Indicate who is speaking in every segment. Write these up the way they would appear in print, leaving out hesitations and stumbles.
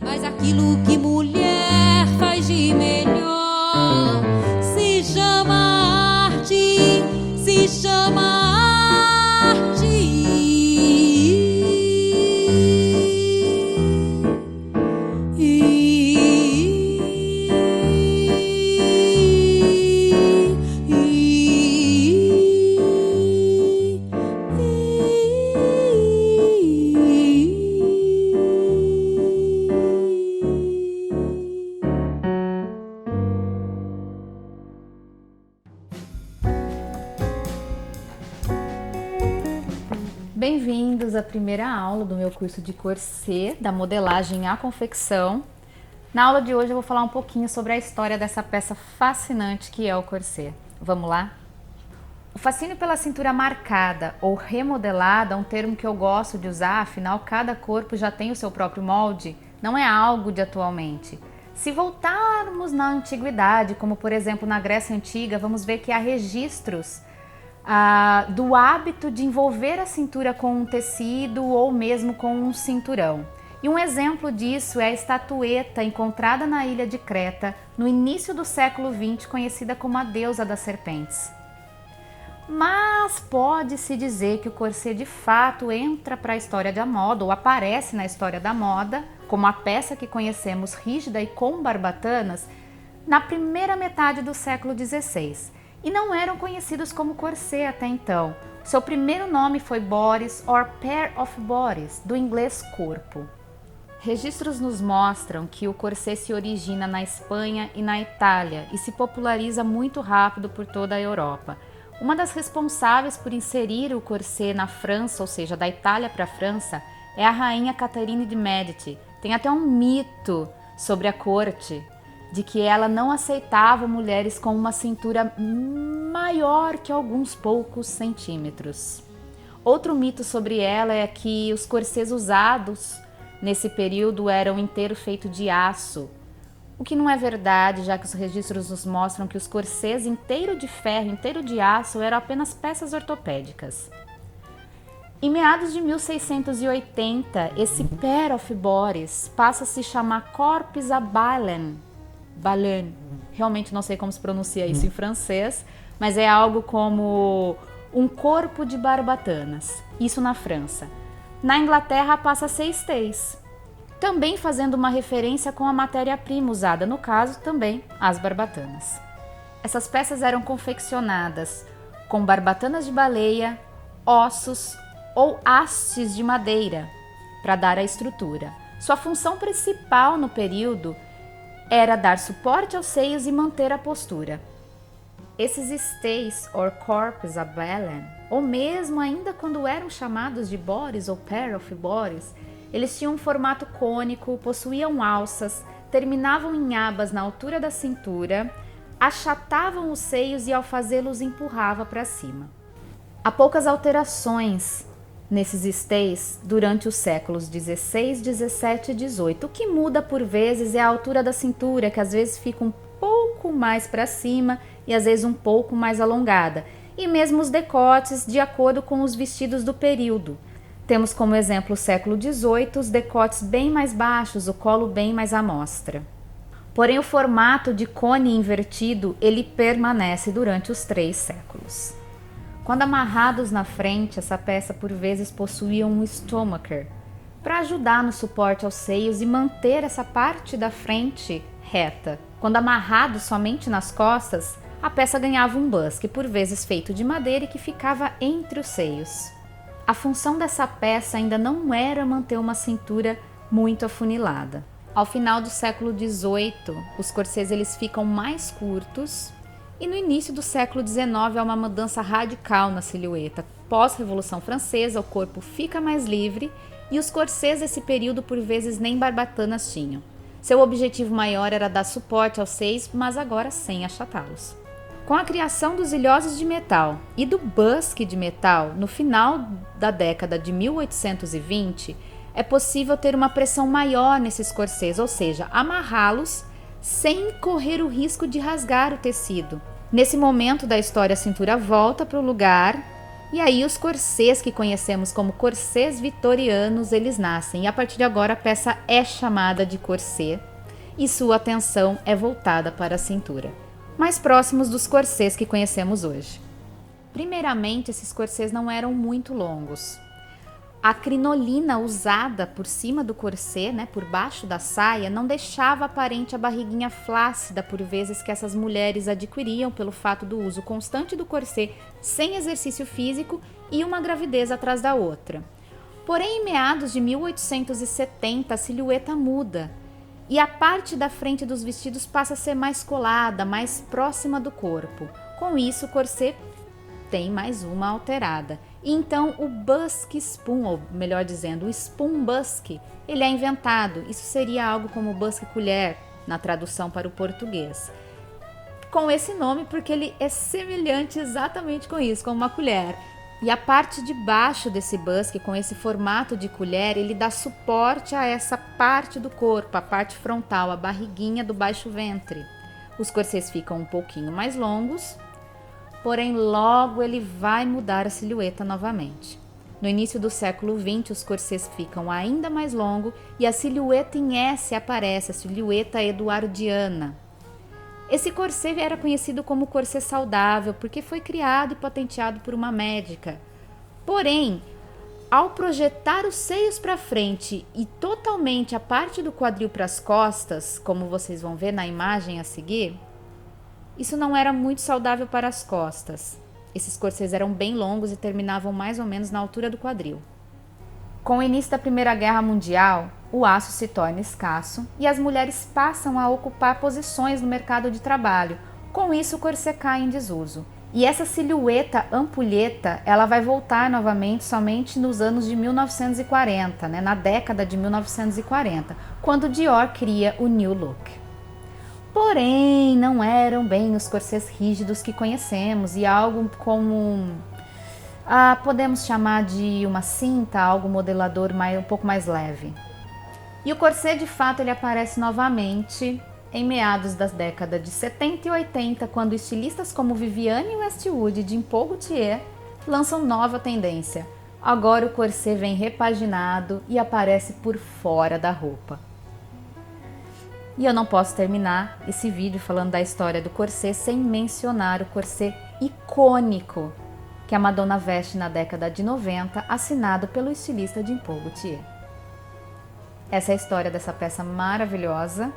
Speaker 1: Mas aquilo que mulher faz de melhor se chama arte, se chama arte.
Speaker 2: Bem-vindos à primeira aula do meu curso de corset, da modelagem à confecção. Na aula de hoje eu vou falar um pouquinho sobre a história dessa peça fascinante que é o corset. Vamos lá? O fascínio pela cintura marcada ou remodelada é um termo que eu gosto de usar, afinal cada corpo já tem o seu próprio molde, não é algo de atualmente. Se voltarmos na antiguidade, como por exemplo na Grécia Antiga, vamos ver que há registros do hábito de envolver a cintura com um tecido ou mesmo com um cinturão. E um exemplo disso é a estatueta encontrada na ilha de Creta no início do século XX, conhecida como a deusa das serpentes. Mas pode-se dizer que o corset de fato entra para a história da moda ou aparece na história da moda, como a peça que conhecemos rígida e com barbatanas, na primeira metade do século XVI. E não eram conhecidos como corset até então. Seu primeiro nome foi bodice or pair of bodies, do inglês corpo. Registros nos mostram que o corset se origina na Espanha e na Itália e se populariza muito rápido por toda a Europa. Uma das responsáveis por inserir o corset na França, ou seja, da Itália para a França, é a rainha Caterine de Médici. Tem até um mito sobre a corte, de que ela não aceitava mulheres com uma cintura maior que alguns poucos centímetros. Outro mito sobre ela é que os corsets usados nesse período eram inteiro feito de aço, o que não é verdade, já que os registros nos mostram que os corsets inteiro de ferro, inteiro de aço, eram apenas peças ortopédicas. Em meados de 1680, esse pair of bodies passa a se chamar corps à baleine. Baleine. Realmente não sei como se pronuncia isso em francês, mas é algo como um corpo de barbatanas, isso na França. Na Inglaterra passa a ser stays, também fazendo uma referência com a matéria-prima usada, no caso também as barbatanas. Essas peças eram confeccionadas com barbatanas de baleia, ossos ou hastes de madeira para dar a estrutura. Sua função principal no período era dar suporte aos seios e manter a postura. Esses stays or corps à baleine, ou mesmo ainda quando eram chamados de bodice ou pair of bodies, eles tinham um formato cônico, possuíam alças, terminavam em abas na altura da cintura, achatavam os seios e ao fazê-los empurrava para cima. Há poucas alterações nesses stays durante os séculos 16, 17 e 18. O que muda por vezes é a altura da cintura, que às vezes fica um pouco mais para cima e às vezes um pouco mais alongada, e mesmo os decotes de acordo com os vestidos do período. Temos como exemplo o século 18, os decotes bem mais baixos, o colo bem mais à mostra. Porém, o formato de cone invertido, ele permanece durante os 3 séculos. Quando amarrados na frente, essa peça por vezes possuía um stomacher para ajudar no suporte aos seios e manter essa parte da frente reta. Quando amarrado somente nas costas, a peça ganhava um busque, por vezes feito de madeira e que ficava entre os seios. A função dessa peça ainda não era manter uma cintura muito afunilada. Ao final do século XVIII, os corsets eles ficam mais curtos. E no início do século XIX há uma mudança radical na silhueta. Pós-Revolução Francesa, o corpo fica mais livre e os corsets desse período por vezes nem barbatanas tinham. Seu objetivo maior era dar suporte aos seios, mas agora sem achatá-los. Com a criação dos ilhosos de metal e do busque de metal no final da década de 1820, é possível ter uma pressão maior nesses corsets, ou seja, amarrá-los sem correr o risco de rasgar o tecido. Nesse momento da história, a cintura volta para o lugar E aí os corsês que conhecemos como corsês vitorianos, eles nascem. E a partir de agora a peça é chamada de corsê e sua atenção é voltada para a cintura, mais próximos dos corsês que conhecemos hoje. Primeiramente, esses corsês não eram muito longos. A crinolina usada por cima do corsê, por baixo da saia, não deixava aparente a barriguinha flácida por vezes que essas mulheres adquiriam pelo fato do uso constante do corsê sem exercício físico e uma gravidez atrás da outra. Porém, em meados de 1870, a silhueta muda e a parte da frente dos vestidos passa a ser mais colada, mais próxima do corpo. Com isso, o corsê tem mais uma alterada. E então o busk spoon, ou melhor dizendo, o spoon busk, ele é inventado. Isso seria algo como busk colher na tradução para o português. Com esse nome porque ele é semelhante exatamente com isso, com uma colher. E a parte de baixo desse busk, com esse formato de colher, ele dá suporte a essa parte do corpo, a parte frontal, a barriguinha do baixo ventre. Os corsês ficam um pouquinho mais longos, porém logo ele vai mudar a silhueta novamente. No início do século XX, os corsês ficam ainda mais longos e a silhueta em S aparece, a silhueta eduardiana. Esse corsê era conhecido como corsê saudável porque foi criado e patenteado por uma médica. Porém, ao projetar os seios para frente e totalmente a parte do quadril para as costas, como vocês vão ver na imagem a seguir, isso não era muito saudável para as costas. Esses corsês eram bem longos e terminavam mais ou menos na altura do quadril. Com o início da Primeira Guerra Mundial, o aço se torna escasso e as mulheres passam a ocupar posições no mercado de trabalho. Com isso, o corsê cai em desuso. E essa silhueta ampulheta, ela vai voltar novamente somente nos anos de 1940, na década de 1940, quando Dior cria o New Look. Porém, não eram bem os corsês rígidos que conhecemos e algo como podemos chamar de uma cinta, algo modelador um pouco mais leve. E o corsê, de fato, ele aparece novamente em meados das décadas de 70 e 80, quando estilistas como Vivienne Westwood e Jean Paul Gaultier lançam nova tendência. Agora o corsê vem repaginado e aparece por fora da roupa. E eu não posso terminar esse vídeo falando da história do corsê sem mencionar o corsê icônico que a Madonna veste na década de 90, assinado pelo estilista Jean Paul Gaultier. Essa é a história dessa peça maravilhosa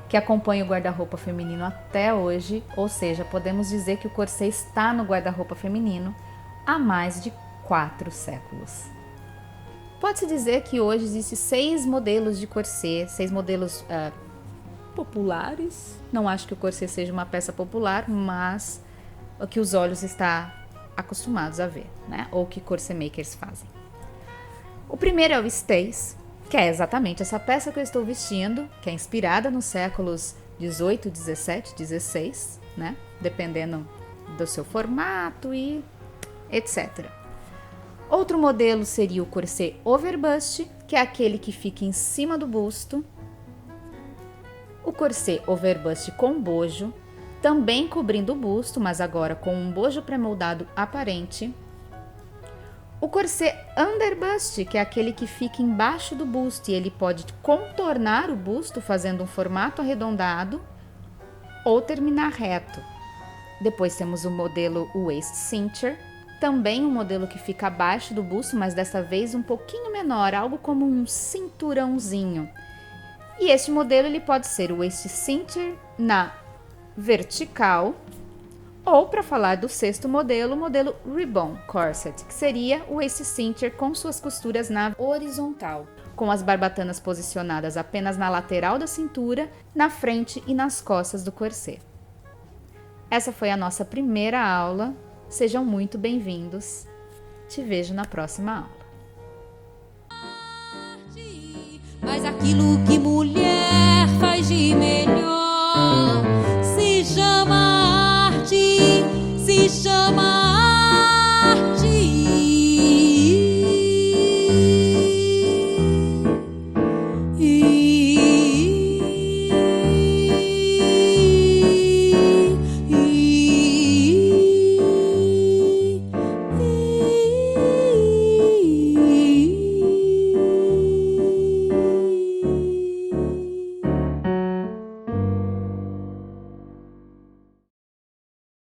Speaker 2: que acompanha o guarda-roupa feminino até hoje, ou seja, podemos dizer que o corsê está no guarda-roupa feminino há mais de 4 séculos. Pode-se dizer que hoje existem 6 modelos de corsê, 6 modelos populares. Não acho que o corsê seja uma peça popular, mas o que os olhos estão acostumados a ver, ou que corsê makers fazem. O primeiro é o Stays, que é exatamente essa peça que eu estou vestindo, que é inspirada nos séculos 18, 17, 16, dependendo do seu formato e etc. Outro modelo seria o corsê overbust, que é aquele que fica em cima do busto. O corsê overbust com bojo, também cobrindo o busto, mas agora com um bojo pré-moldado aparente. O corsê underbust, que é aquele que fica embaixo do busto e ele pode contornar o busto fazendo um formato arredondado ou terminar reto. Depois temos o modelo waist cincher, também um modelo que fica abaixo do busto, mas dessa vez um pouquinho menor, algo como um cinturãozinho. E este modelo ele pode ser o waist cincher na vertical, ou, para falar do sexto modelo, o modelo ribbon corset, que seria o waist cincher com suas costuras na horizontal, com as barbatanas posicionadas apenas na lateral da cintura, na frente e nas costas do corsê. Essa foi a nossa primeira aula. Sejam muito bem-vindos. Te vejo na próxima aula.
Speaker 1: Mas aquilo que mulher